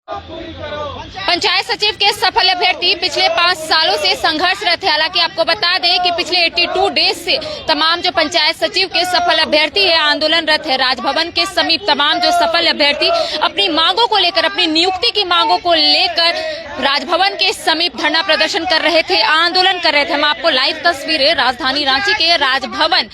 पंचायत सचिव के सफल अभ्यर्थी पिछले 5 सालों से संघर्षरत है। हालांकि आपको बता दें कि पिछले 82 डेज से तमाम जो पंचायत सचिव के सफल अभ्यर्थी है आंदोलनरत है। राजभवन के समीप तमाम जो सफल अभ्यर्थी अपनी मांगों को लेकर, अपनी नियुक्ति की मांगों को लेकर राजभवन के समीप धरना प्रदर्शन कर रहे थे, आंदोलन कर रहे थे। हम आपको लाइव तस्वीरें राजधानी रांची के राजभवन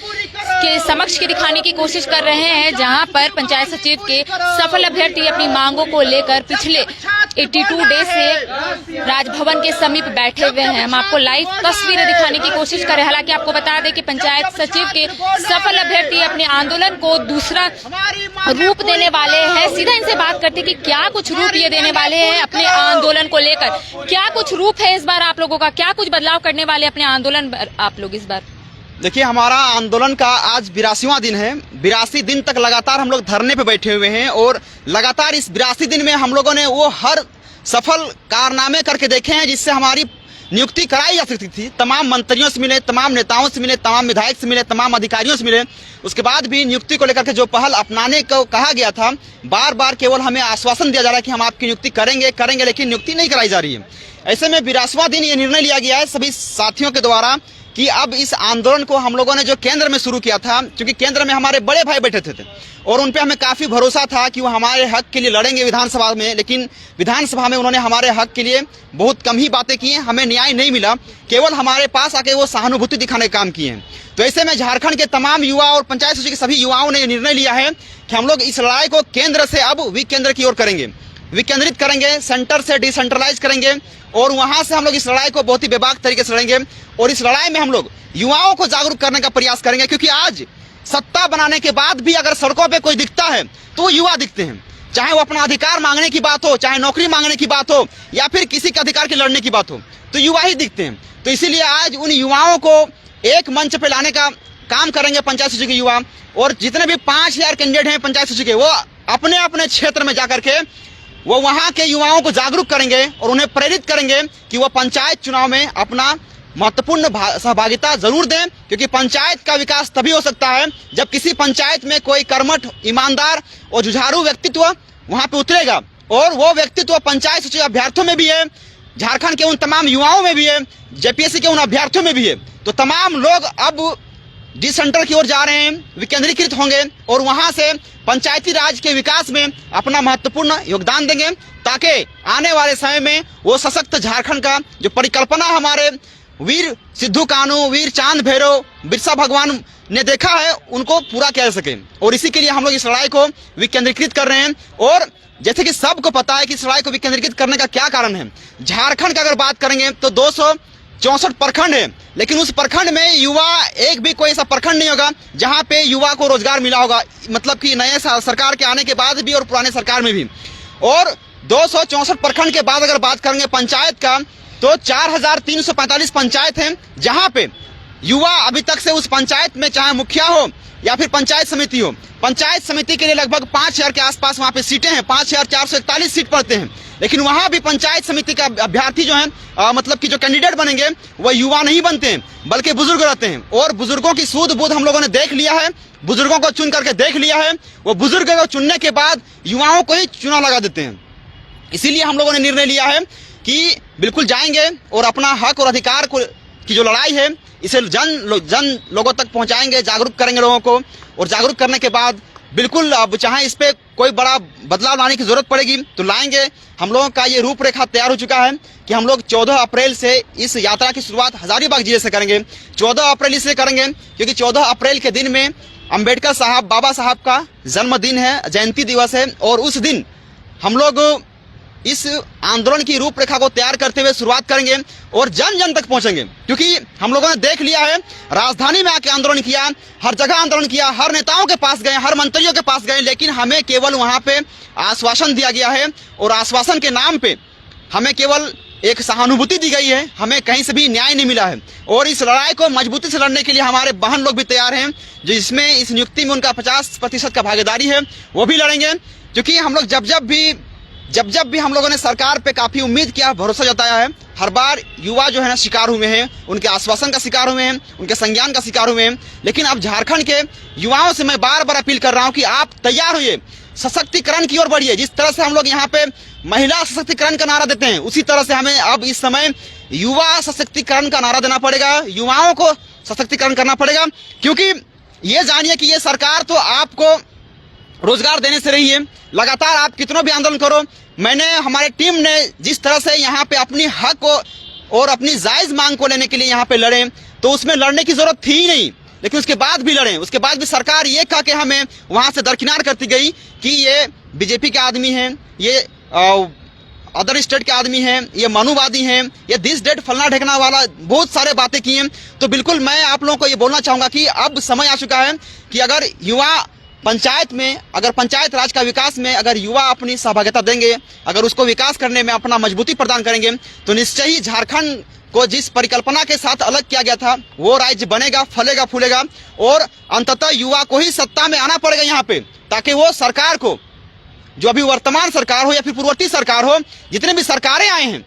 के समक्ष की दिखाने की कोशिश कर रहे हैं, जहां पर पंचायत सचिव के सफल अभ्यर्थी अपनी मांगों को लेकर पिछले 82 डेज से राजभवन के समीप बैठे हुए हैं। हम आपको लाइव तस्वीरें दिखाने की कोशिश कर रहे हैं। हालांकि आपको बता दें कि पंचायत सचिव के सफल अभ्यर्थी अपने आंदोलन को दूसरा रूप देने वाले हैं। सीधा इनसे बात करते हैं कि क्या कुछ रूप ये देने वाले हैं अपने आंदोलन को लेकर, क्या कुछ रूप है इस बार आप लोगों का, क्या कुछ बदलाव करने वाले अपने आंदोलन आप लोग इस बार। देखिए, हमारा आंदोलन का आज 82वां दिन है। 82 दिन तक लगातार हम लोग धरने पे बैठे हुए हैं और लगातार इस 82 दिन में हम लोगों ने वो हर सफल कारनामे करके देखे हैं जिससे हमारी नियुक्ति कराई जा सकती थी। तमाम मंत्रियों से मिले, तमाम नेताओं से मिले, तमाम विधायक से मिले, तमाम अधिकारियों से मिले। उसके बाद भी नियुक्ति को लेकर के जो पहल अपनाने को कहा गया था, बार बार केवल हमें आश्वासन दिया जा रहा है कि हम आपकी नियुक्ति करेंगे, लेकिन नियुक्ति नहीं कराई जा रही है। ऐसे में 82वां दिन ये निर्णय लिया गया है सभी साथियों के द्वारा कि अब इस आंदोलन को हम लोगों ने जो केंद्र में शुरू किया था, क्योंकि केंद्र में हमारे बड़े भाई बैठे थे और उन पे हमें काफी भरोसा था कि वो हमारे हक के लिए लड़ेंगे विधानसभा में, लेकिन विधानसभा में उन्होंने हमारे हक के लिए बहुत कम ही बातें की हैं। हमें न्याय नहीं मिला, केवल हमारे पास आके वो सहानुभूति दिखाने का काम किए हैं। तो ऐसे में झारखंड के तमाम युवा और पंचायत सचिव के सभी युवाओं ने निर्णय लिया है कि हम लोग इस लड़ाई को केंद्र से अब विकेंद्र की ओर करेंगे, विकेंद्रित करेंगे, सेंटर से डिसेंट्रलाइज करेंगे और वहां से हम लोग इस लड़ाई को बहुत ही बेबाक तरीके से लड़ेंगे। और इस लड़ाई में हम लोग युवाओं को जागरूक करने का प्रयास करेंगे, क्योंकि आज सत्ता बनाने के बाद भी अगर सड़कों पे कोई दिखता है तो युवा दिखते हैं। चाहे वो अपना अधिकार मांगने की बात हो, चाहे नौकरी मांगने की बात हो, या फिर किसी के अधिकार के लड़ने की बात हो, तो युवा ही दिखते हैं। तो इसीलिए आज उन युवाओं को एक मंच पे लाने का काम करेंगे पंचायत सचिव के युवा। और जितने भी 5000 कैंडिडेट हैं पंचायत सचिव के, वो अपने अपने क्षेत्र में जाकर के वो वहां के युवाओं को जागरूक करेंगे और उन्हें प्रेरित करेंगे कि वो पंचायत चुनाव में अपना महत्वपूर्ण सहभागिता जरूर दें, क्योंकि पंचायत का विकास तभी हो सकता है जब किसी पंचायत में कोई कर्मठ, ईमानदार और जुझारू व्यक्तित्व वहां पे उतरेगा। और वो व्यक्तित्व पंचायत सचिव अभ्यर्थियों में भी है, झारखंड के उन तमाम युवाओं में भी है, जेपीएससी के उन अभ्यर्थियों में भी है। तो तमाम लोग अब डिसेंटर की ओर जा रहे हैं, विकेंद्रीकृत होंगे और वहां से पंचायती राज के विकास में अपना महत्वपूर्ण योगदान देंगे, ताकि आने वाले समय में वो सशक्त झारखंड का जो परिकल्पना हमारे वीर सिद्धू कान्हू, वीर चांद भैरव, बिरसा भगवान ने देखा है, उनको पूरा किया जा सके। और इसी के लिए हम लोग इस लड़ाई को विकेंद्रीकृत कर रहे हैं। और जैसे कि सबको पता है कि इस लड़ाई को विकेंद्रीकृत करने का क्या कारण है। झारखंड का अगर बात करेंगे तो 264 प्रखंड है, लेकिन उस प्रखंड में युवा एक भी कोई ऐसा प्रखंड नहीं होगा जहां पे युवा को रोजगार मिला होगा, मतलब कि नए सरकार के आने के बाद भी और पुराने सरकार में भी। और 264 प्रखंड के बाद अगर बात करेंगे पंचायत का, तो 4345 पंचायत हैं जहां पे युवा अभी तक से उस पंचायत में, चाहे मुखिया हो या फिर पंचायत समिति हो, पंचायत समिति के लिए लगभग 5000 के आसपास वहां पे सीटें हैं, 5441 सीट पड़ते हैं। लेकिन वहां भी पंचायत समिति का अभ्यर्थी जो है, मतलब कि जो कैंडिडेट बनेंगे वह युवा नहीं बनते हैं, बल्कि बुजुर्ग रहते हैं। और बुजुर्गों की सूझ बूझ हम लोगों ने देख लिया है, बुजुर्गों को चुन करके देख लिया है। वो बुजुर्ग को चुनने के बाद युवाओं को ही चुनाव लगा देते हैं। इसीलिए हम लोगों ने निर्णय लिया है कि बिल्कुल जाएंगे और अपना हक और अधिकार को की जो लड़ाई है इसे जन लोगों तक पहुंचाएंगे, जागरूक करेंगे लोगों को। और जागरूक करने के बाद बिल्कुल अब चाहे इस पे कोई बड़ा बदलाव लाने की जरूरत पड़ेगी तो लाएंगे। हम लोगों का ये रूपरेखा तैयार हो चुका है कि हम लोग 14 अप्रैल से इस यात्रा की शुरुआत हजारीबाग जिले से करेंगे। 14 अप्रैल इसलिए करेंगे क्योंकि 14 अप्रैल के दिन में अम्बेडकर साहब, बाबा साहब का जन्मदिन है, जयंती दिवस है। और उस दिन हम लोग इस आंदोलन की रूपरेखा को तैयार करते हुए शुरुआत करेंगे और जन जन तक पहुंचेंगे, क्योंकि हम लोगों ने देख लिया है, राजधानी में आके आंदोलन किया, हर जगह आंदोलन किया, हर नेताओं के पास गए, हर मंत्रियों के पास गए, लेकिन हमें केवल वहां पे आश्वासन दिया गया है और आश्वासन के नाम पे हमें केवल एक सहानुभूति दी गई है, हमें कहीं से भी न्याय नहीं मिला है। और इस लड़ाई को मजबूती से लड़ने के लिए हमारे बहन लोग भी तैयार हैं, जिसमें इस नियुक्ति में उनका 50% का भागीदारी है, वो भी लड़ेंगे। क्योंकि हम लोग जब भी हम लोगों ने सरकार पे काफी उम्मीद किया, भरोसा जताया है, हर बार युवा जो है ना शिकार हुए हैं, उनके आश्वासन का शिकार हुए हैं, उनके संज्ञान का शिकार हुए हैं। लेकिन अब झारखंड के युवाओं से मैं बार बार अपील कर रहा हूं कि आप तैयार होइए, सशक्तिकरण की ओर बढ़िए। जिस तरह से हम लोग यहाँ पे महिला सशक्तिकरण का नारा देते हैं, उसी तरह से हमें अब इस समय युवा सशक्तिकरण का नारा देना पड़ेगा, युवाओं को सशक्तिकरण करना पड़ेगा। क्योंकि ये जानिए कि ये सरकार तो आपको रोजगार देने से रही है, लगातार आप कितनों भी आंदोलन करो, मैंने हमारे टीम ने जिस तरह से यहाँ पे अपनी हक को और अपनी जायज मांग को लेने के लिए यहाँ पे लड़े, तो उसमें लड़ने की जरूरत थी ही नहीं, लेकिन उसके बाद भी लड़े। उसके बाद भी सरकार ये कह के हमें वहां से दरकिनार करती गई कि ये बीजेपी के आदमी हैं, ये अदर स्टेट के आदमी हैं, ये मनुवादी हैं, ये दिस डेट फलना ढेकना वाला बहुत सारे बातें की हैं। तो बिल्कुल मैं आप लोगों को ये बोलना चाहूंगा कि अब समय आ चुका है कि अगर युवा पंचायत में, अगर पंचायत राज का विकास में अगर युवा अपनी सहभागिता देंगे, अगर उसको विकास करने में अपना मजबूती प्रदान करेंगे, तो निश्चय ही झारखंड को जिस परिकल्पना के साथ अलग किया गया था वो राज्य बनेगा, फलेगा, फूलेगा और अंततः युवा को ही सत्ता में आना पड़ेगा यहाँ पे, ताकि वो सरकार को, जो अभी वर्तमान सरकार हो या फिर पूर्ववर्ती सरकार हो, जितने भी सरकारें आए हैं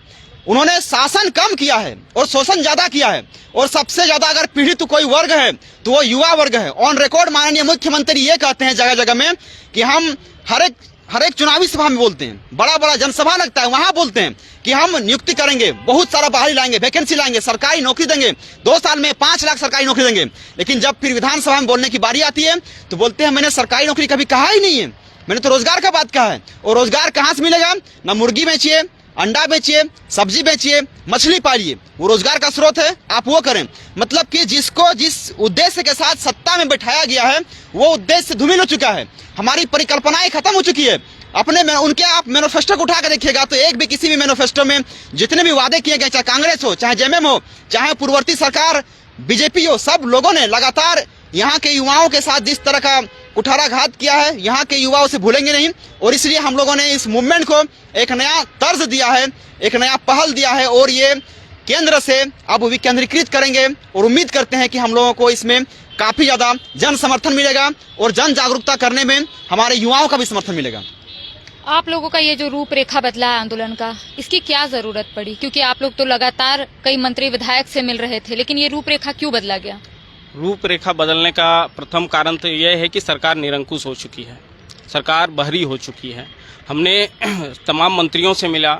उन्होंने शासन कम किया है और शोषण ज्यादा किया है। और सबसे ज्यादा अगर पीड़ित कोई वर्ग है तो वो युवा वर्ग है। ऑन रिकॉर्ड माननीय मुख्यमंत्री ये कहते हैं जगह जगह में कि हम हर एक चुनावी सभा में बोलते हैं, बड़ा बड़ा जनसभा लगता है, वहां बोलते हैं कि हम नियुक्ति करेंगे, बहुत सारा बहाली लाएंगे, वैकेंसी लाएंगे, सरकारी नौकरी देंगे, 2 साल में 5 लाख सरकारी नौकरी देंगे। लेकिन जब फिर विधानसभा में बोलने की बारी आती है तो बोलते हैं मैंने सरकारी नौकरी कभी कहा ही नहीं है, मैंने तो रोजगार का बात कहा है। और रोजगार कहाँ से मिलेगा? ना मुर्गी बेचिए, अंडा बेचिए, सब्जी बेचिए, मछली पालिए, वो रोजगार का स्रोत है, आप वो करें। मतलब कि जिसको जिस उद्देश्य के साथ सत्ता में बैठाया गया है वो उद्देश्य धूमिल हो चुका है, हमारी परिकल्पनाएं खत्म हो चुकी है। अपने में उनके आप मैनिफेस्टो को उठा कर देखिएगा तो एक भी किसी भी मैनिफेस्टो में जितने भी वादे किए गए, चाहे कांग्रेस हो, चाहे जेएमएम हो, चाहे पूर्ववर्ती सरकार बीजेपी हो, सब लोगों ने लगातार यहाँ के युवाओं के साथ जिस तरह का कुठाराघात किया है, यहाँ के युवा उसे भूलेंगे नहीं। और इसलिए हम लोगों ने इस मूवमेंट को एक नया तर्ज दिया है, एक नया पहल दिया है और ये केंद्र से अब विकेंद्रीकृत करेंगे और उम्मीद करते हैं कि हम लोगों को इसमें काफी ज्यादा जन समर्थन मिलेगा और जन जागरूकता करने में हमारे युवाओं का भी समर्थन मिलेगा। आप लोगों का ये जो रूपरेखा बदला है आंदोलन का, इसकी क्या जरूरत पड़ी? क्योंकि आप लोग तो लगातार कई मंत्री विधायक से मिल रहे थे, लेकिन ये रूपरेखा क्यों बदला गया? रूपरेखा बदलने का प्रथम कारण तो यह है कि सरकार निरंकुश हो चुकी है, सरकार बहरी हो चुकी है। हमने तमाम मंत्रियों से मिला,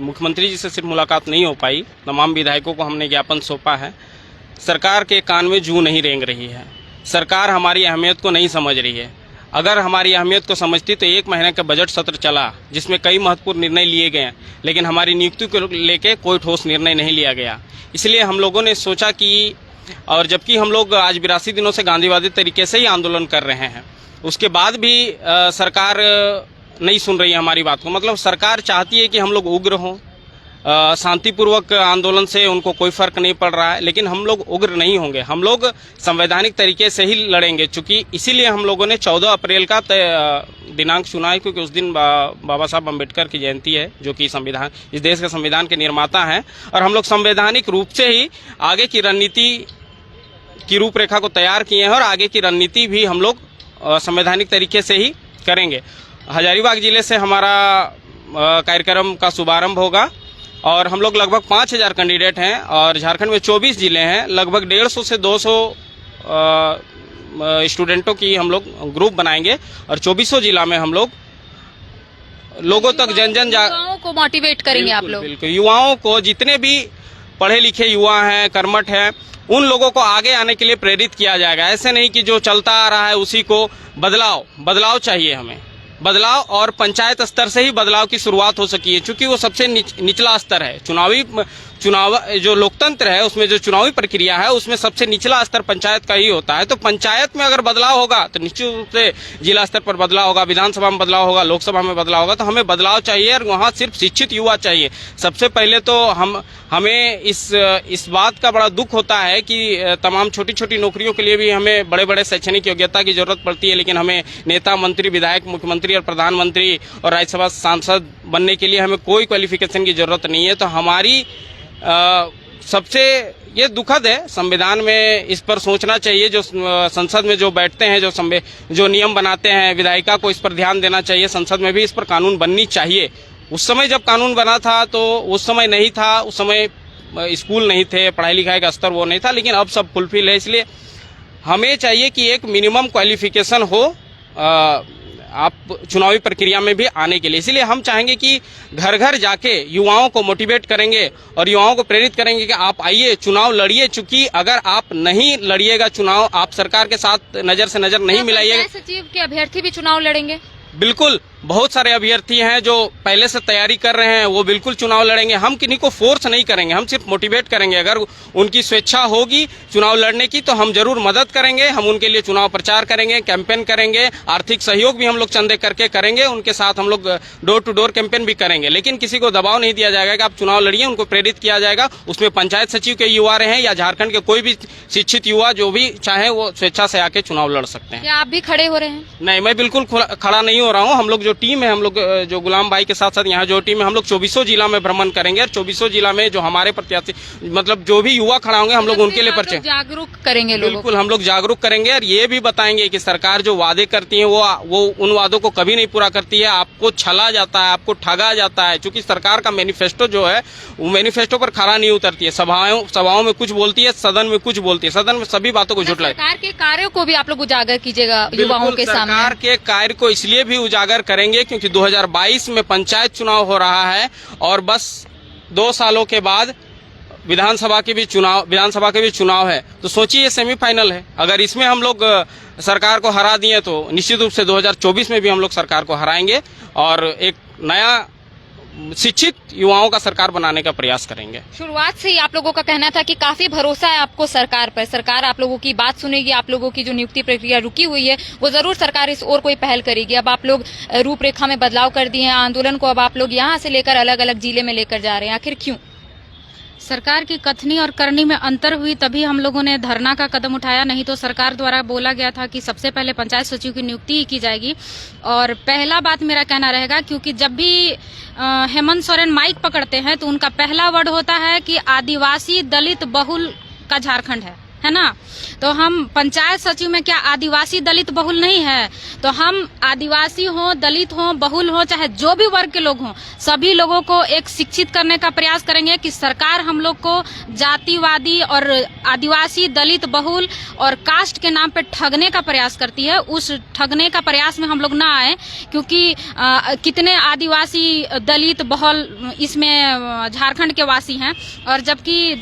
मुख्यमंत्री जी से सिर्फ मुलाकात नहीं हो पाई, तमाम विधायकों को हमने ज्ञापन सौंपा है। सरकार के कान में जूं नहीं रेंग रही है, सरकार हमारी अहमियत को नहीं समझ रही है। अगर हमारी अहमियत को समझती तो 1 महीने का बजट सत्र चला जिसमें कई महत्वपूर्ण निर्णय लिए गए, लेकिन हमारी नियुक्ति को लेकर कोई ठोस निर्णय नहीं लिया गया। इसलिए हम लोगों ने सोचा कि, और जबकि हम लोग आज 82 दिनों से गांधीवादी तरीके से ही आंदोलन कर रहे हैं, उसके बाद भी सरकार नहीं सुन रही है हमारी बात को। मतलब सरकार चाहती है कि हम लोग उग्र हों, शांतिपूर्वक आंदोलन से उनको कोई फर्क नहीं पड़ रहा है, लेकिन हम लोग उग्र नहीं होंगे, हम लोग संवैधानिक तरीके से ही लड़ेंगे। चूंकि इसीलिए हम लोगों ने 14 अप्रैल का दिनांक चुना है, क्योंकि उस दिन बाबा साहब अम्बेडकर की जयंती है, जो कि संविधान, इस देश के संविधान के निर्माता हैं। और हम लोग संवैधानिक रूप से ही आगे की रणनीति की रूपरेखा को तैयार किए हैं और आगे की रणनीति भी हम लोग संवैधानिक तरीके से ही करेंगे। हजारीबाग जिले से हमारा कार्यक्रम का शुभारंभ होगा और हम लोग लगभग 5000 कैंडिडेट हैं और झारखंड में 24 जिले हैं, लगभग 150 से 200 स्टूडेंटों की हम लोग ग्रुप बनाएंगे और 24 जिला में हम लोग लोगों तक युवाओं को मोटिवेट करेंगे। आप लोग बिल्कुल युवाओं को, जितने भी पढ़े लिखे युवा हैं, कर्मठ हैं, उन लोगों को आगे आने के लिए प्रेरित किया जाएगा। ऐसे नहीं कि जो चलता आ रहा है उसी को बदलाव चाहिए हमें, बदलाव, और पंचायत स्तर से ही बदलाव की शुरुआत हो सकी है, क्योंकि वो सबसे निचला स्तर है। चुनाव जो लोकतंत्र है उसमें जो चुनावी प्रक्रिया है उसमें सबसे निचला स्तर पंचायत का ही होता है। तो पंचायत में अगर बदलाव होगा तो निश्चित रूप से जिला स्तर पर बदलाव होगा, विधानसभा में बदलाव होगा, लोकसभा में बदलाव होगा। तो हमें बदलाव चाहिए और वहाँ सिर्फ शिक्षित युवा चाहिए। सबसे पहले तो हमें इस बात का बड़ा दुख होता है कि तमाम छोटी छोटी नौकरियों के लिए भी हमें बड़े बड़े शैक्षणिक योग्यता की जरूरत पड़ती है, लेकिन हमें नेता, मंत्री, विधायक, मुख्यमंत्री और प्रधानमंत्री और राज्यसभा सांसद बनने के लिए हमें कोई क्वालिफिकेशन की जरूरत नहीं है। तो हमारी सबसे ये दुखद है, संविधान में इस पर सोचना चाहिए। जो संसद में जो बैठते हैं, जो नियम बनाते हैं, विधायिका को इस पर ध्यान देना चाहिए। संसद में भी इस पर कानून बननी चाहिए। उस समय जब कानून बना था तो उस समय नहीं था, उस समय स्कूल नहीं थे, पढ़ाई लिखाई का स्तर वो नहीं था, लेकिन अब सब फुलफिल है। इसलिए हमें चाहिए कि एक मिनिमम क्वालिफिकेशन हो आप चुनावी प्रक्रिया में भी आने के लिए। इसलिए हम चाहेंगे कि घर घर जाके युवाओं को मोटिवेट करेंगे और युवाओं को प्रेरित करेंगे कि आप आइए, चुनाव लड़िए। चूंकि अगर आप नहीं लड़िएगा चुनाव, आप सरकार के साथ नजर से नजर नहीं मिलाइएगा। पंचायत सचिव के अभ्यर्थी भी चुनाव लड़ेंगे? बिल्कुल, बहुत सारे अभ्यर्थी हैं जो पहले से तैयारी कर रहे हैं, वो बिल्कुल चुनाव लड़ेंगे। हम किन्हीं को फोर्स नहीं करेंगे, हम सिर्फ मोटिवेट करेंगे। अगर उनकी स्वेच्छा होगी चुनाव लड़ने की तो हम जरूर मदद करेंगे। हम उनके लिए चुनाव प्रचार करेंगे, कैंपेन करेंगे, आर्थिक सहयोग भी हम लोग चंदे करके करेंगे। उनके साथ हम लोग डोर टू डोर कैंपेन भी करेंगे। लेकिन किसी को दबाव नहीं दिया जाएगा कि आप चुनाव लड़िए, उनको प्रेरित किया जाएगा। उसमें पंचायत सचिव के युवा रहे या झारखंड के कोई भी शिक्षित युवा जो भी चाहे वो स्वेच्छा से आके चुनाव लड़ सकते हैं। क्या आप भी खड़े हो रहे हैं? नहीं, मैं बिल्कुल खड़ा नहीं हो रहा हूँ। हम लोग जो टीम है, हम लोग जो गुलाम भाई के साथ साथ यहाँ जो टीम है, हम लोग 24 जिला में भ्रमण करेंगे और 24 जिला में जो हमारे प्रत्याशी मतलब जो भी युवा खड़ा होंगे हम लोग उनके लिए परिचय जागरूक करेंगे लोगों को। बिल्कुल, हम लोग जागरूक करेंगे और ये भी बताएंगे कि सरकार जो वादे करती है वो उन वादों को कभी नहीं पूरा करती है। आपको छला जाता है, आपको ठगा जाता है। चूंकि सरकार का मैनिफेस्टो जो है वो मैनिफेस्टो पर खरा नहीं उतरती है। सभाओं में कुछ बोलती है, सदन में कुछ बोलती है, सदन में सभी बातों को झुटलाती है। सरकार के कार्यों को भी आप लोग उजागर कीजिएगा युवाओं के सामने। सरकार के कार्य को इसलिए भी उजागर करेंगे क्योंकि 2022 में पंचायत चुनाव हो रहा है और बस 2 सालों के बाद विधानसभा के भी चुनाव है। तो सोचिए, ये सेमीफाइनल है। अगर इसमें हम लोग सरकार को हरा दिए तो निश्चित रूप से 2024 में भी हम लोग सरकार को हराएंगे और एक नया शिक्षित युवाओं का सरकार बनाने का प्रयास करेंगे। शुरुआत से ही आप लोगों का कहना था कि काफी भरोसा है आपको सरकार पर, सरकार आप लोगों की बात सुनेगी, आप लोगों की जो नियुक्ति प्रक्रिया रुकी हुई है वो जरूर सरकार इस ओर कोई पहल करेगी। अब आप लोग रूपरेखा में बदलाव कर दिए हैं, आंदोलन को अब आप लोग यहाँ से लेकर अलग अलग जिले में लेकर जा रहे हैं, आखिर क्यों? सरकार की कथनी और करनी में अंतर हुई तभी हम लोगों ने धरना का कदम उठाया। नहीं तो सरकार द्वारा बोला गया था कि सबसे पहले पंचायत सचिव की नियुक्ति ही की जाएगी। और पहला बात मेरा कहना रहेगा, क्योंकि जब भी हेमंत सोरेन माइक पकड़ते हैं तो उनका पहला वर्ड होता है कि आदिवासी दलित बहुल का झारखंड है ना। तो हम पंचायत सचिव में क्या आदिवासी दलित बहुल नहीं है? तो हम आदिवासी हो, दलित हो, बहुल हो, चाहे जो भी वर्ग के लोग हों, सभी लोगों को एक शिक्षित करने का प्रयास करेंगे कि सरकार हम लोग को जातिवादी और आदिवासी दलित बहुल और कास्ट के नाम पे ठगने का प्रयास करती है। उस ठगने का प्रयास में हम लोग ना आए, क्योंकि कितने आदिवासी दलित बहुल इसमें झारखंड के वासी हैं। और जबकि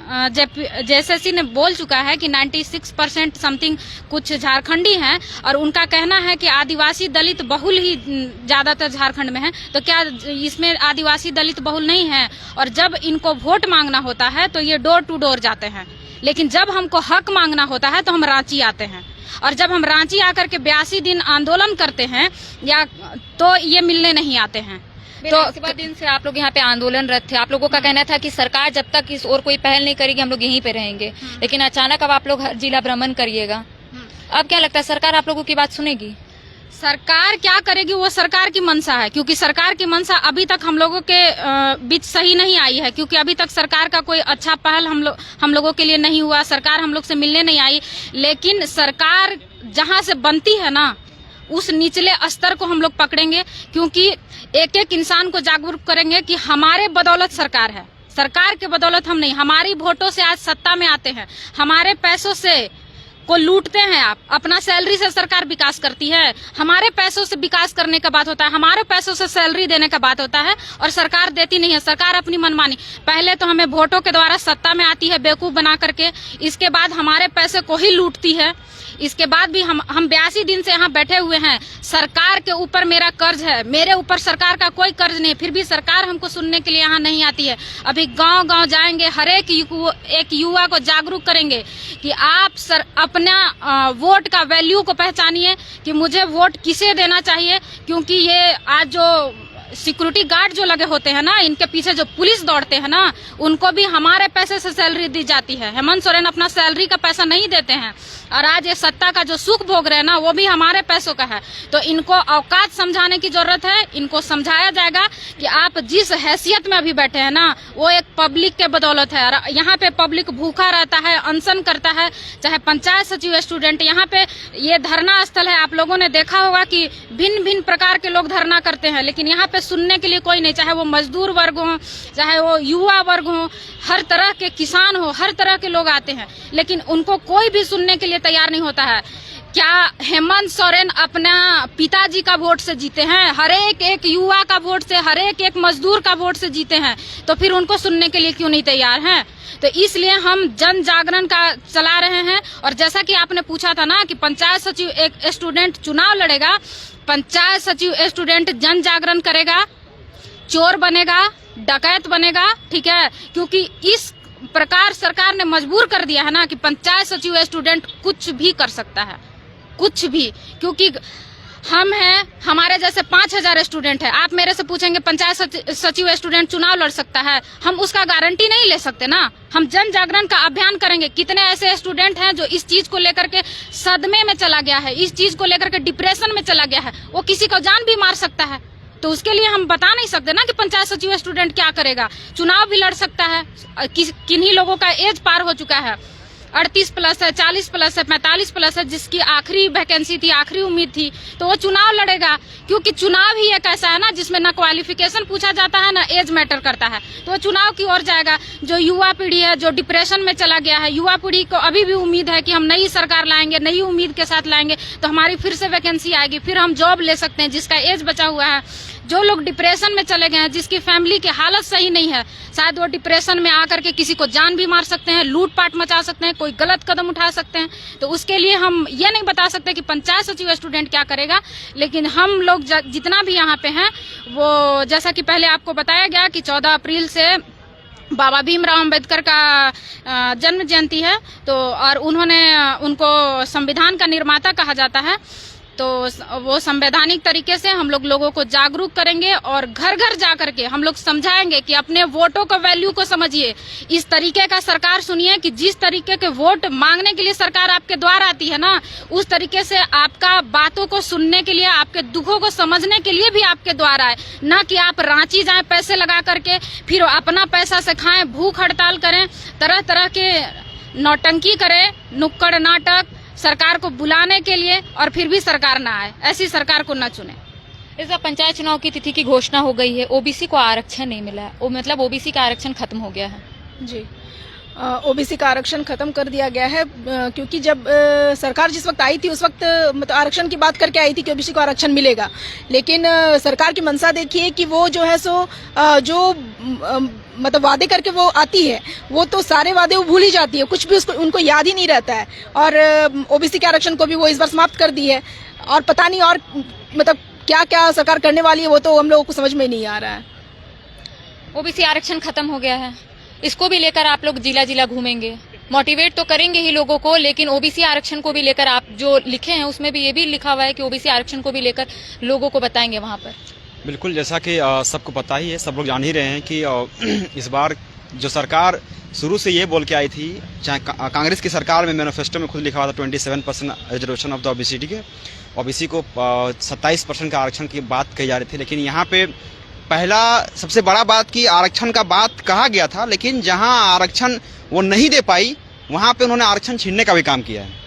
जेएसएससी ने बोल चुका है कि 96% समथिंग कुछ झारखंडी हैं और उनका कहना है कि आदिवासी दलित बहुल ही ज्यादातर झारखंड में है। तो क्या इसमें आदिवासी दलित बहुल नहीं है? और जब इनको वोट मांगना होता है तो ये डोर टू डोर जाते हैं, लेकिन जब हमको हक मांगना होता है तो हम रांची आते हैं। और जब हम रांची आकर के 82 दिन आंदोलन करते हैं या तो ये मिलने नहीं आते हैं। तो 82 दिन से आप लोग यहाँ पे आंदोलनरत थे। आप लोगों का कहना था कि सरकार जब तक इस और कोई पहल नहीं करेगी हम लोग यहीं पे रहेंगे, लेकिन अचानक अब आप लोग हर जिला भ्रमण करिएगा। अब क्या लगता है सरकार आप लोगों की बात सुनेगी? सरकार क्या करेगी वो सरकार की मंशा है, क्योंकि सरकार की मंशा अभी तक हम लोगों के बीच सही नहीं आई है। क्योंकि अभी तक सरकार का कोई अच्छा पहल हम लोगों के लिए नहीं हुआ, सरकार हम लोग से मिलने नहीं आई। लेकिन सरकार जहां से बनती है ना, उस निचले स्तर को हम लोग पकड़ेंगे, क्योंकि एक एक इंसान को जागरूक करेंगे कि हमारे बदौलत सरकार है, सरकार के बदौलत हम नहीं। हमारी वोटों से आज सत्ता में आते हैं, हमारे पैसों से को लूटते हैं आप। अपना सैलरी से सरकार विकास करती है, हमारे पैसों से विकास करने का बात होता है, हमारे पैसों से सैलरी देने का बात होता है और सरकार देती नहीं है। सरकार अपनी मनमानी, पहले तो हमें वोटों के द्वारा सत्ता में आती है बेवकूफ बना करके, इसके बाद हमारे पैसे को ही लूटती है। इसके बाद भी हम 82 दिन से यहाँ बैठे हुए हैं। सरकार के ऊपर मेरा कर्ज है, मेरे ऊपर सरकार का कोई कर्ज नहीं, फिर भी सरकार हमको सुनने के लिए यहाँ नहीं आती है। अभी गांव-गांव जाएंगे, हर एक युवा को जागरूक करेंगे कि आप अपना वोट का वैल्यू को पहचानिए कि मुझे वोट किसे देना चाहिए। क्योंकि ये आज जो सिक्योरिटी गार्ड जो लगे होते हैं ना, इनके पीछे जो पुलिस दौड़ते हैं ना, उनको भी हमारे पैसे से सैलरी दी जाती है। हेमंत सोरेन अपना सैलरी का पैसा नहीं देते हैं और आज ये सत्ता का जो सुख भोग रहे हैं ना, वो भी हमारे पैसों का है। तो इनको औकात समझाने की जरूरत है। इनको समझाया जाएगा कि आप जिस हैसियत में अभी बैठे हैं ना, वो एक पब्लिक के बदौलत है। और यहाँ पे पब्लिक भूखा रहता है, अनशन करता है, चाहे पंचायत सचिव, स्टूडेंट। यहाँ पे ये धरना स्थल है, आप लोगों ने देखा होगा कि भिन्न भिन्न प्रकार के लोग धरना करते हैं, लेकिन यहाँ पे सुनने के लिए कोई नहीं। चाहे वो मजदूर वर्ग हो, चाहे वो युवा वर्ग हो, हर तरह के किसान हो, हर तरह के लोग आते हैं, लेकिन उनको कोई भी सुनने के लिए तैयार नहीं होता है। क्या हेमंत सोरेन अपना पिताजी का वोट से जीते हैं? हर एक युवा का वोट से, हर एक मजदूर का वोट से जीते हैं, तो फिर उनको सुनने के लिए क्यों नहीं तैयार हैं? तो इसलिए हम जन जागरण का चला रहे हैं। और जैसा कि आपने पूछा था ना कि पंचायत सचिव एक स्टूडेंट चुनाव लड़ेगा, पंचायत सचिव स्टूडेंट जन जागरण करेगा, चोर बनेगा, डकैत बनेगा, ठीक है? क्योंकि इस प्रकार सरकार ने मजबूर कर दिया है ना कि पंचायत सचिव स्टूडेंट कुछ भी कर सकता है, कुछ भी। क्योंकि हम हैं, हमारे जैसे 5000 स्टूडेंट है। आप मेरे से पूछेंगे पंचायत सचिव स्टूडेंट चुनाव लड़ सकता है, हम उसका गारंटी नहीं ले सकते ना। हम जन जागरण का अभियान करेंगे। कितने ऐसे स्टूडेंट हैं जो इस चीज को लेकर के सदमे में चला गया है, इस चीज को लेकर के डिप्रेशन में चला गया है, वो किसी को जान भी मार सकता है। तो उसके लिए हम बता नहीं सकते ना कि पंचायत सचिव स्टूडेंट क्या करेगा। चुनाव भी लड़ सकता है। किन्हीं लोगों का एज पार हो चुका है, 38+ है, 40+ है, 45+ है, जिसकी आखिरी वैकेंसी थी, आखिरी उम्मीद थी, तो वो चुनाव लड़ेगा। क्योंकि चुनाव ही एक ऐसा है ना जिसमें ना क्वालिफिकेशन पूछा जाता है, ना एज मैटर करता है, तो वो चुनाव की ओर जाएगा। जो युवा पीढ़ी है, जो डिप्रेशन में चला गया है, युवा पीढ़ी को अभी भी उम्मीद है कि हम नई सरकार लाएंगे, नई उम्मीद के साथ लाएंगे तो हमारी फिर से वैकेंसी आएगी, फिर हम जॉब ले सकते हैं, जिसका एज बचा हुआ है। जो लोग डिप्रेशन में चले गए हैं, जिसकी फैमिली की हालत सही नहीं है, शायद वो डिप्रेशन में आकर के किसी को जान भी मार सकते हैं, लूटपाट मचा सकते हैं, कोई गलत कदम उठा सकते हैं। तो उसके लिए हम ये नहीं बता सकते कि पंचायत सचिव स्टूडेंट क्या करेगा, लेकिन हम लोग जितना भी यहाँ पे हैं, वो जैसा कि पहले आपको बताया गया कि 14 अप्रैल से बाबा भीमराव अंबेडकर का जन्म जयंती है, तो और उनको संविधान का निर्माता कहा जाता है। तो वो संवैधानिक तरीके से हम लोगों को जागरूक करेंगे और घर घर जा करके हम लोग समझाएंगे कि अपने वोटों का वैल्यू को समझिए। इस तरीके का सरकार सुनिए कि जिस तरीके के वोट मांगने के लिए सरकार आपके द्वार आती है ना, उस तरीके से आपका बातों को सुनने के लिए, आपके दुखों को समझने के लिए भी आपके द्वार आए, ना कि आप रांची जाएं पैसे लगा करके, फिर अपना पैसा से खाएं, भूख हड़ताल करें, तरह तरह के नौटंकी करें, नुक्कड़ नाटक सरकार को बुलाने के लिए, और फिर भी सरकार ना आए। ऐसी सरकार को न चुने। इस बार पंचायत चुनाव की तिथि की घोषणा हो गई है, ओबीसी को आरक्षण नहीं मिला है, वो मतलब ओबीसी का आरक्षण खत्म हो गया है। जी, ओबीसी का आरक्षण खत्म कर दिया गया है, क्योंकि जब सरकार जिस वक्त आई थी उस वक्त मतलब आरक्षण की बात करके आई थी कि ओबीसी को आरक्षण मिलेगा, लेकिन सरकार की मंशा देखिए कि वो जो है सो जो मतलब वादे करके वो आती है, वो तो सारे वादे वो भूल ही जाती है, कुछ भी उसको उनको याद ही नहीं रहता है। और ओबीसी के आरक्षण को भी वो इस बार समाप्त कर दी है, और पता नहीं और मतलब क्या क्या सरकार करने वाली है, वो तो हम लोगों को समझ में नहीं आ रहा है। ओबीसी आरक्षण खत्म हो गया है, इसको भी लेकर आप लोग जिला जिला घूमेंगे, मोटिवेट तो करेंगे ही लोगों को, लेकिन ओबीसी आरक्षण को भी लेकर आप जो लिखे हैं उसमें भी ये भी लिखा हुआ है कि ओबीसी आरक्षण को भी लेकर लोगों को बताएंगे वहाँ पर। बिल्कुल, जैसा कि सबको पता ही है, सब लोग जान ही रहे हैं कि इस बार जो सरकार शुरू से ये बोल के आई थी, चाहे कांग्रेस की सरकार में मैनिफेस्टो में खुद लिखा हुआ था 27% रिजर्वेशन ऑफ द ओबीसी के, ओबीसी को 27% का आरक्षण की बात कही जा रही थी। लेकिन यहाँ पे पहला सबसे बड़ा बात की आरक्षण का बात कहा गया था, लेकिन जहाँ आरक्षण वो नहीं दे पाई वहाँ पे उन्होंने आरक्षण छीनने का भी काम किया है।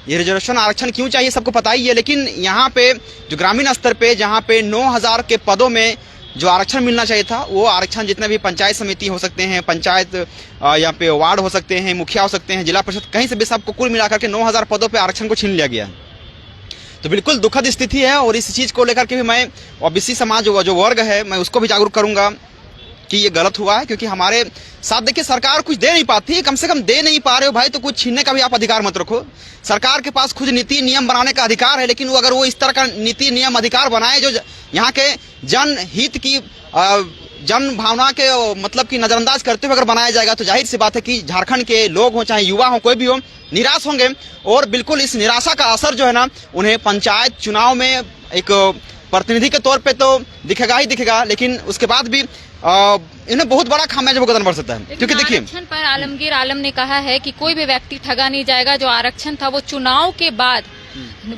ये रिजर्वेशन आरक्षण क्यों चाहिए सबको पता ही है, लेकिन यहाँ पे जो ग्रामीण स्तर पे जहाँ पे 9000 के पदों में जो आरक्षण मिलना चाहिए था, वो आरक्षण जितने भी पंचायत समिति हो सकते हैं, पंचायत यहाँ पे वार्ड हो सकते हैं, मुखिया हो सकते हैं, जिला परिषद, कहीं से भी सबको कुल मिलाकर के 9000 पदों पे आरक्षण को छीन लिया गया है। तो बिल्कुल दुखद स्थिति है, और इस चीज़ को लेकर के भी मैं ओबीसी समाज जो वर्ग है, मैं उसको भी जागरूक करूंगा कि ये गलत हुआ है। क्योंकि हमारे साथ देखिए सरकार कुछ दे नहीं पाती है, कम से कम दे नहीं पा रहे हो भाई, तो कुछ छीनने का भी आप अधिकार मत रखो। सरकार के पास खुद नीति नियम बनाने का अधिकार है, लेकिन वो अगर वो इस तरह का नीति नियम अधिकार बनाए जो यहाँ के जनहित की जन भावना के मतलब की नजरअंदाज करते हुए अगर बनाया जाएगा, तो जाहिर सी बात है कि झारखंड के लोग हों, चाहे युवा हों, कोई भी हो, निराश होंगे। और बिल्कुल इस निराशा का असर जो है ना, उन्हें पंचायत चुनाव में एक प्रतिनिधि के तौर पे तो दिखेगा ही दिखेगा, लेकिन उसके बाद भी इन्हें बहुत बड़ा खामियाजा भुगतना पड़ सकता है। क्योंकि देखिए, आरक्षण पर आलमगीर आलम ने कहा है कि कोई भी व्यक्ति ठगा नहीं जाएगा, जो आरक्षण था वो चुनाव के बाद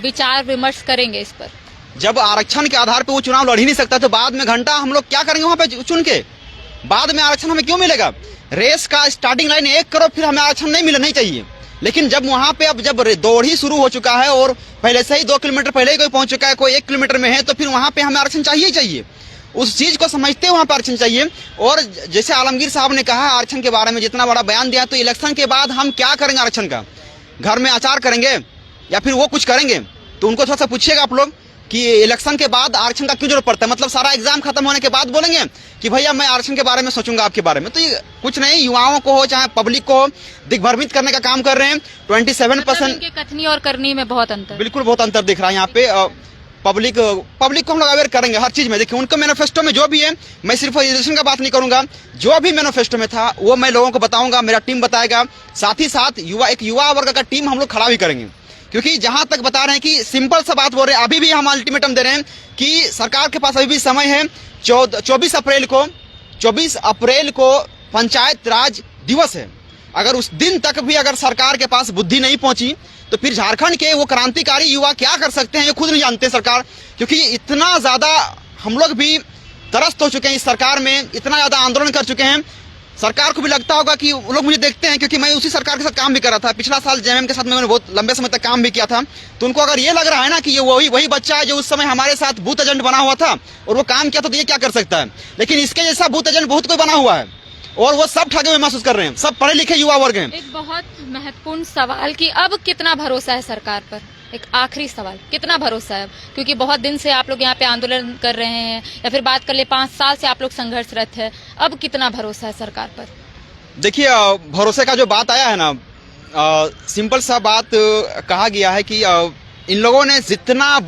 विचार विमर्श करेंगे इस पर। जब आरक्षण के आधार पे वो चुनाव लड़ ही नहीं सकता, तो बाद में घंटा हम लोग क्या करेंगे वहां पे चुन के? बाद में आरक्षण हमें क्यों मिलेगा? रेस का स्टार्टिंग लाइन 1 करो, फिर हमें आरक्षण नहीं मिलना नहीं चाहिए। लेकिन जब वहां पे अब जब दौड़ ही शुरू हो चुका है और पहले से ही 2 किलोमीटर पहले ही कोई पहुंच चुका है, कोई 1 किलोमीटर में है, तो फिर वहां पे हमें आरक्षण चाहिए ही चाहिए। उस चीज को समझते हुए वहां पर आरक्षण चाहिए। और जैसे आलमगीर साहब ने कहा आरक्षण के बारे में जितना बड़ा बयान दिया, तो इलेक्शन के बाद हम क्या करेंगे? आरक्षण का घर में आचार करेंगे, या फिर वो कुछ करेंगे, तो उनको थोड़ा सा पूछिएगा आप लोग कि इलेक्शन के बाद आरक्षण का क्यों जरूरत पड़ता है। मतलब सारा एग्जाम खत्म होने के बाद बोलेंगे कि भैया मैं आरक्षण के बारे में सोचूंगा आपके बारे में। तो ये कुछ नहीं, युवाओं को हो चाहे पब्लिक को हो दिग्भ्रमित करने का काम कर रहे हैं। 27% इनके कथनी और करनी में बहुत अंतर, बिल्कुल बहुत अंतर दिख रहा है यहाँ पे। पब्लिक को हम लोग अवेयर करेंगे हर चीज में। देखिए उनका मैनिफेस्टो में जो भी है, मैं सिर्फ एजुकेशन का बात नहीं करूंगा, जो भी मैनिफेस्टो में था वो मैं लोगों को बताऊंगा, मेरा टीम बताएगा। साथ ही साथ एक युवा वर्ग का टीम हम लोग खड़ा भी करेंगे, क्योंकि जहां तक बता रहे हैं कि सिंपल सा बात बोल रहे हैं, अभी भी हम अल्टीमेटम दे रहे हैं कि सरकार के पास अभी भी समय है। 24 अप्रैल को पंचायत राज दिवस है। अगर उस दिन तक भी अगर सरकार के पास बुद्धि नहीं पहुंची तो फिर झारखंड के वो क्रांतिकारी युवा क्या कर सकते हैं ये खुद नहीं जानते सरकार। क्योंकि इतना ज्यादा हम लोग भी त्रस्त हो चुके हैं इस सरकार में, इतना ज्यादा आंदोलन कर चुके हैं। सरकार को भी लगता होगा कि वो लोग मुझे देखते हैं, क्योंकि मैं उसी सरकार के साथ काम भी कर रहा था। पिछला साल जेएमएम के साथ मैंने बहुत लंबे समय तक काम भी किया था। तो उनको अगर ये लग रहा है ना कि ये वही बच्चा है जो उस समय हमारे साथ बूथ एजेंट बना हुआ था और वो काम किया था, तो ये क्या कर सकता है। लेकिन इसके जैसा बूथ एजेंट बहुत कोई बना हुआ है और वो सब ठगे हुए महसूस कर रहे हैं, सब पढ़े लिखे युवा वर्ग हैं। एक बहुत महत्वपूर्ण सवाल कि अब कितना भरोसा है सरकार पर, एक आखिरी सवाल, कितना भरोसा है? क्योंकि बहुत दिन से आप लोग यहाँ पे आंदोलन कर रहे हैं, या फिर बात कर ले 5 साल से आप लोग संघर्षरत है, अब कितना भरोसा है सरकार पर? देखिए भरोसे का जो बात आया है ना, सिंपल सा बात कहा गया है कि इन लोगों ने जितना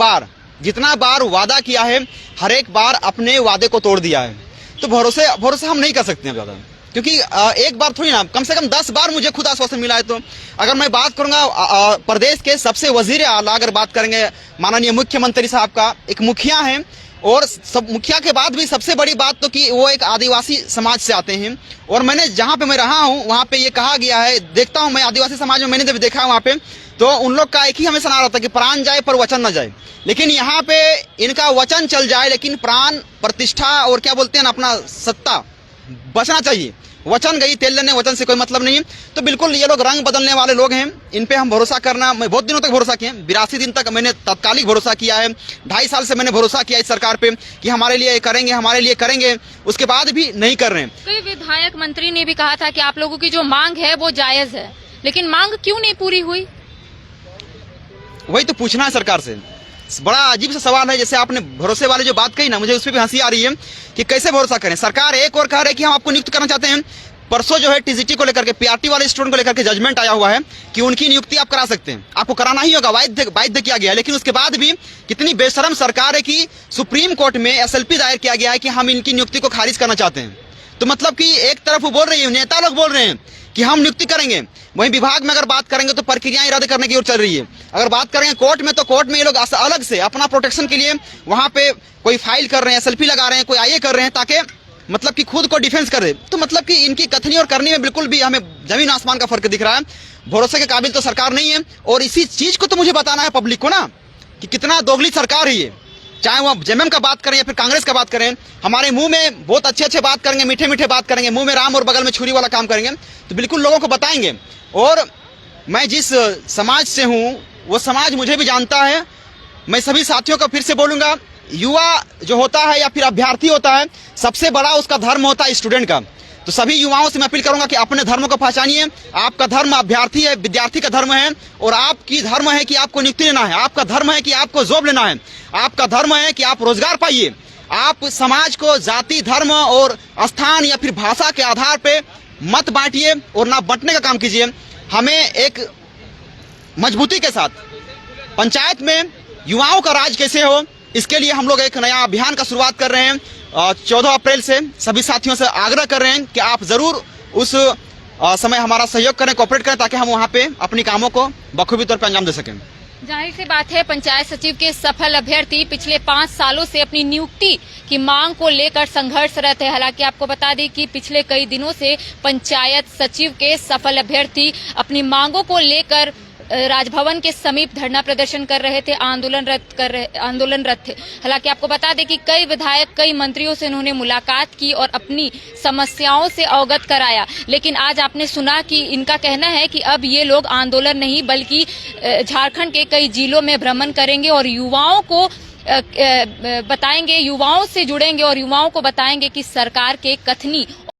बार वादा किया है, हर एक बार अपने वादे को तोड़ दिया है। तो भरोसा हम नहीं कर सकते हैं ज्यादा, क्योंकि एक बार थोड़ी ना, कम से कम 10 बार मुझे खुद आश्वासन मिला है। तो अगर मैं बात करूंगा प्रदेश के सबसे वजीर आला, अगर बात करेंगे माननीय मुख्यमंत्री साहब का, एक मुखिया हैं, और सब मुखिया के बाद भी सबसे बड़ी बात तो कि वो एक आदिवासी समाज से आते हैं। और मैंने जहाँ पे मैं रहा हूँ वहाँ पे ये कहा गया है, देखता हूँ मैं आदिवासी समाज में, मैंने जब देखा है वहाँ पे, तो उन लोग का एक ही हमेशा नारा था कि प्राण जाए पर वचन न जाए। लेकिन यहाँ पे इनका वचन चल जाए लेकिन प्राण, प्रतिष्ठा और क्या बोलते हैं ना, अपना सत्ता बचना चाहिए। वचन गई तेल लेने, वचन से कोई मतलब नहीं। तो बिल्कुल ये लोग रंग बदलने वाले लोग हैं, इन पे हम भरोसा करना, मैं बहुत दिनों तक भरोसा किया, 82 दिन तक मैंने तात्कालिक भरोसा किया है। 2.5 साल से मैंने भरोसा किया इस सरकार पे कि हमारे लिए करेंगे, उसके बाद भी नहीं कर रहे हैं। कई विधायक मंत्री ने भी कहा था कि आप लोगों की जो मांग है वो जायज है, लेकिन मांग क्यों नहीं पूरी हुई? वही तो पूछना है सरकार से। बड़ा अजीब सा सवाल है। जैसे आपने भरोसे वाली जो बात कही ना, मुझे उस पर भी हंसी आ रही है कि कैसे भरोसा करें। सरकार एक और कह रही है कि हम आपको नियुक्त करना चाहते हैं। परसों जो है टीजीटी को लेकर के, पीआरटी वाले स्टूडेंट को लेकर के जजमेंट आया हुआ है कि उनकी नियुक्ति आप करा सकते हैं, आपको कराना ही होगा, बाध्य किया गया है। लेकिन उसके बाद भी कितनी बेशरम सरकार है कि सुप्रीम कोर्ट में एसएलपी दायर किया गया है कि हम इनकी नियुक्ति को खारिज करना चाहते हैं। तो मतलब कि एक तरफ वो बोल रही है, नेता लोग बोल रहे हैं कि हम नियुक्ति करेंगे, वहीं विभाग में अगर बात करेंगे तो प्रक्रियाएं रद्द करने की ओर चल रही है। अगर बात करेंगे कोर्ट में, तो कोर्ट में ये लोग अलग से अपना प्रोटेक्शन के लिए वहां पे कोई फाइल कर रहे हैं, एसएलपी लगा रहे हैं, कोई आईए कर रहे हैं, ताकि मतलब कि खुद को डिफेंस कर दे। तो मतलब कि इनकी कथनी और करनी में बिल्कुल भी हमें जमीन आसमान का फर्क दिख रहा है। भरोसे के काबिल तो सरकार नहीं है। और इसी चीज को तो मुझे बताना है पब्लिक को ना कि कितना दोगली सरकार है ये। चाहे वो जेएमएम का बात करें या फिर कांग्रेस का बात करें, हमारे मुंह में बहुत अच्छे बात करेंगे, मीठे बात करेंगे, मुंह में राम और बगल में छुरी वाला काम करेंगे, तो बिल्कुल लोगों को बताएंगे। और मैं जिस समाज से हूँ वो समाज मुझे भी जानता है। मैं सभी साथियों को फिर से बोलूंगा, युवा जो होता है या फिर अभ्यर्थी होता है, सबसे बड़ा उसका धर्म होता है स्टूडेंट का। तो सभी युवाओं से मैं अपील करूंगा कि अपने धर्म को पहचानिए। आपका धर्म अभ्यर्थी है, विद्यार्थी का धर्म है, और आपकी धर्म है कि आपको नियुक्ति लेना है, आपका धर्म है कि आपको जॉब लेना है, आपका धर्म है कि आप रोजगार पाइए। आप समाज को जाति, धर्म और स्थान या फिर भाषा के आधार पे मत बांटिए और ना बंटने का काम कीजिए। हमें एक मजबूती के साथ पंचायत में युवाओं का राज कैसे हो, इसके लिए हम लोग एक नया अभियान का शुरुआत कर रहे हैं। 14 अप्रैल से सभी साथियों से आग्रह कर रहे हैं कि आप जरूर उस समय हमारा सहयोग करें, कोऑपरेट करें, ताकि हम वहाँ पे अपनी कामों को बखूबी तौर पर अंजाम दे सकें। जाहिर सी बात है, पंचायत सचिव के सफल अभ्यर्थी पिछले 5 सालों से अपनी नियुक्ति की मांग को लेकर संघर्षरत है। हालांकि आपको बता दें कि पिछले कई दिनों से पंचायत सचिव के सफल अभ्यर्थी अपनी मांगों को लेकर राजभवन के समीप धरना प्रदर्शन कर रहे थे, आंदोलनरत थे। हालांकि आपको बता दें कि कई विधायक, कई मंत्रियों से उन्होंने मुलाकात की और अपनी समस्याओं से अवगत कराया। लेकिन आज आपने सुना कि इनका कहना है कि अब ये लोग आंदोलन नहीं बल्कि झारखंड के कई जिलों में भ्रमण करेंगे और युवाओं को बताएंगे, युवाओं से जुड़ेंगे और युवाओं को बताएंगे कि सरकार के कथनी